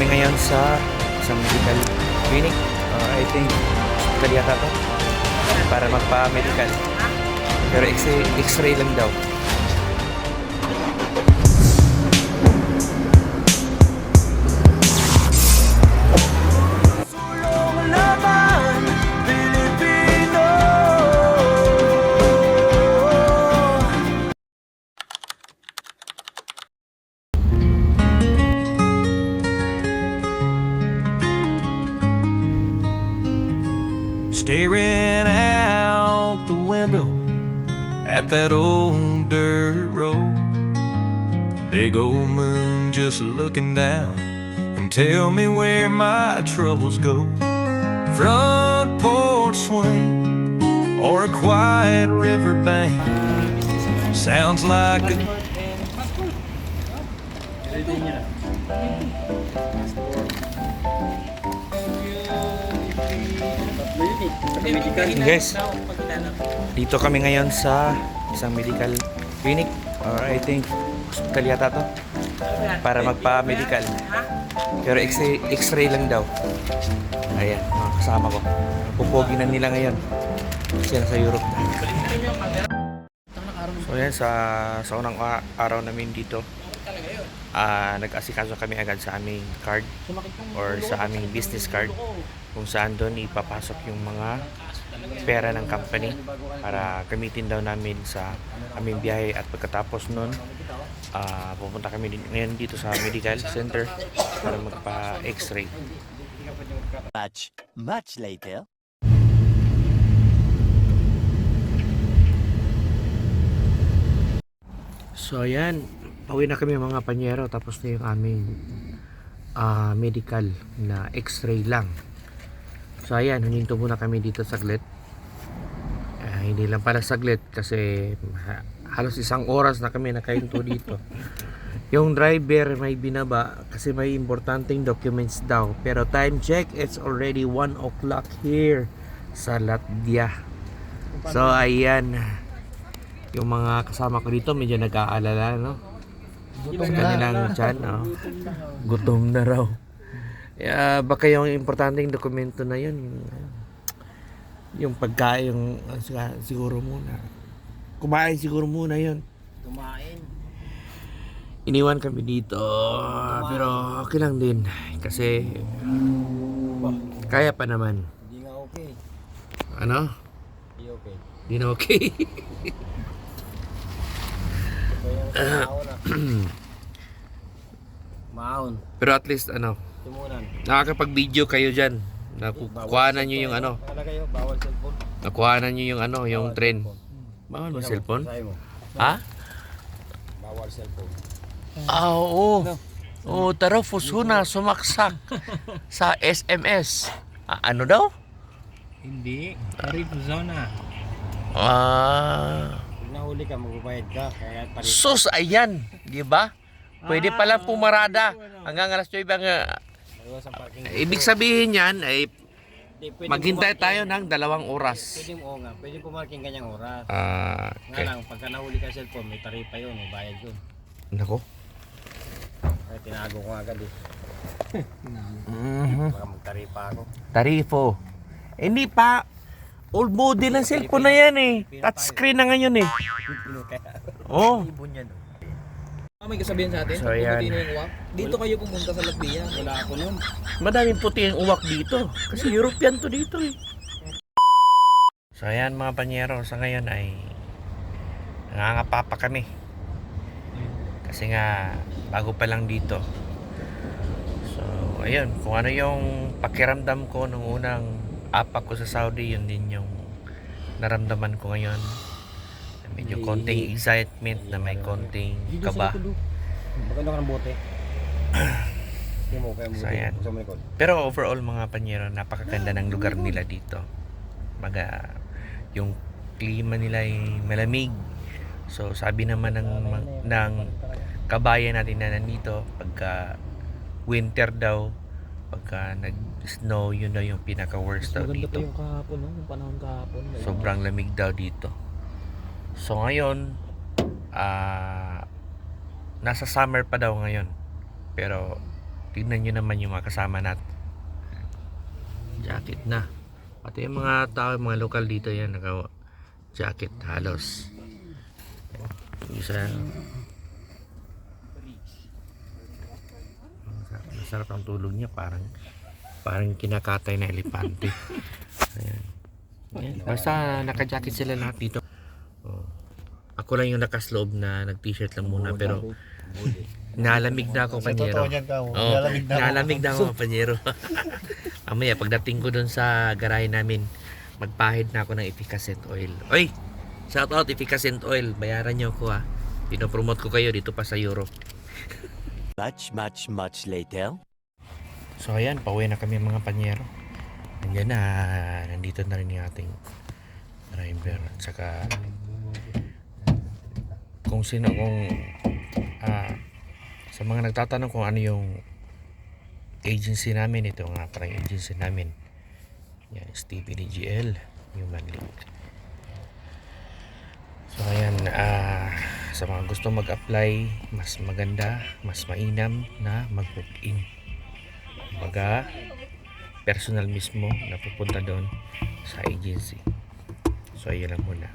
kami ngayon sa isang medical clinic. I think hospital yata to. Para magpa-medical. Pero x-ray lang daw. Staring out the window at that old dirt road. Big old moon just looking down and tell me where my troubles go. Front porch swing or a quiet riverbank. Sounds like a Guys, dito kami ngayon sa isang medical clinic. I think hospital yata to. Para magpa-medical. Pero x-ray lang daw. Ayan, mga kasama ko. Pupogi na nila ngayon. Kasi nasa Europe na. So yan, sa unang araw namin dito, nag-asikaso kami agad sa aming card or sa aming business card, kung saan doon ipapasok yung mga pera ng company para gamitin daw namin sa aming biyahe. At pagkatapos nun, pupunta kami ngayon dito sa medical center para magpa-x-ray. Much later. So ayan, pauwi na kami mga panyero, tapos na yung aming medical na x-ray lang. So ayan, huminto muna kami dito saglit. Hindi lang pala saglit kasi halos isang oras na kami nakahinto dito. Yung driver may binaba kasi may importanteng documents daw. Pero time check, it's already 1 o'clock here sa Latvia. So ayan, yung mga kasama ko dito medyo nag-aalala, no? Sa kanilang tiyan, no? Gutom na raw. Baka yung importanteng dokumento na yun, yung pagkain, siguro muna. Kumain siguro muna yun. Kumain. Iniwan kami dito, pero okay lang din. Kasi, kaya pa naman. Hindi nga okay. Ano? Hindi okay. Di na okay. Kaya maon. Pero at least, Tumunan. nakakapag-video kayo dyan. Nakukuhanan nyo yung Wala kayo, bawal cellphone. nakuhanan nyo yung yung trend. Bawal ba cellphone? Basahin mo. Ha? Bawal cellphone. Oo. Oo, tara Fusuna, sumaksak sa SMS. Ano daw? Hindi, tarif zona. Pag nahuli ka, magbabayad ka. Kaya palit. Sus, ayan. Di ba? Pwede palang pumarada hanggang alas 9. Iwas ang parking. Ibig sabihin yan ay Hindi, pwede maghintay pumarking. tayo ng 2 oras. Pwede mo nga, pwede pumarking ganyang oras. Nga Okay. lang, pagka nahuli ka sa cellphone, may taripa yun, may bayad yun. Nako. Kaya tinago ko agad eh. Mhm. Baka magtaripa ako. Tarifo. Hindi pa. Old model ng cellphone na yan eh. Touchscreen na ngayon eh. Oh. Ibon yan. May kasabihan sa atin, So, pag ayan. pumuti na yung uwak, dito kayo pumunta sa Latvia. Wala ako nun. Madaming puti yung uwak dito. Kasi European to dito eh. So ayan mga panyero, sa ngayon ay nangangapa pa kami. Kasi nga bago pa lang dito. So ayun, kung ano yung pakiramdam ko nung unang apak ko sa Saudi, yun din yung naramdaman ko ngayon. Medyo konting excitement na may konting kaba. Maganda ka ng bote. Hindi mo kaya mo. So, ayan. Gusto mo likod. Pero overall mga panyero, napakaganda ng lugar nila dito. Yung klima nila ay malamig. So sabi naman ng kabayan natin na nandito, pagka winter daw, pagka nag-snow, yun daw yung pinaka-worst daw Maganda pa dito. yung kahapon, no? Yung panahon kahapon. Sobrang lamig daw dito. So ngayon, nasa summer pa daw ngayon. Pero tignan nyo naman yung mga kasama natin. Jacket na. Pati yung mga tao, mga lokal dito yan, naka-jacket halos. Isa. Masarap ang tulog niya, parang kinakatay na elepante. Ayan. Ayan. Basta naka-jacket sila lahat dito. Oh. Ako lang yung nakasloob na nag-t-shirt lang muna, pero nalamig na ako, panyero. Oh, nalamig na ako, panyero. Mamaya pagdating ko doon sa garahe namin, magpahid na ako ng efficacent oil. Oy, shout out efficacent oil, bayaran nyo ako ha. Pinopromote ko kayo dito pa sa Europe. Much later. So ayan, pauwi na kami mga panyero. Nandiyan na, nandito na rin yung ating driver. At saka kung sa mga nagtatanong kung ano yung agency namin, ito nga parang agency namin. Yan, Stevie DGL, Human Link. So ayan, sa mga gusto mag-apply, mas maganda, mas mainam na mag-book-in. Kumbaga, personal mismo na pupunta doon sa agency. So ayun lang muna.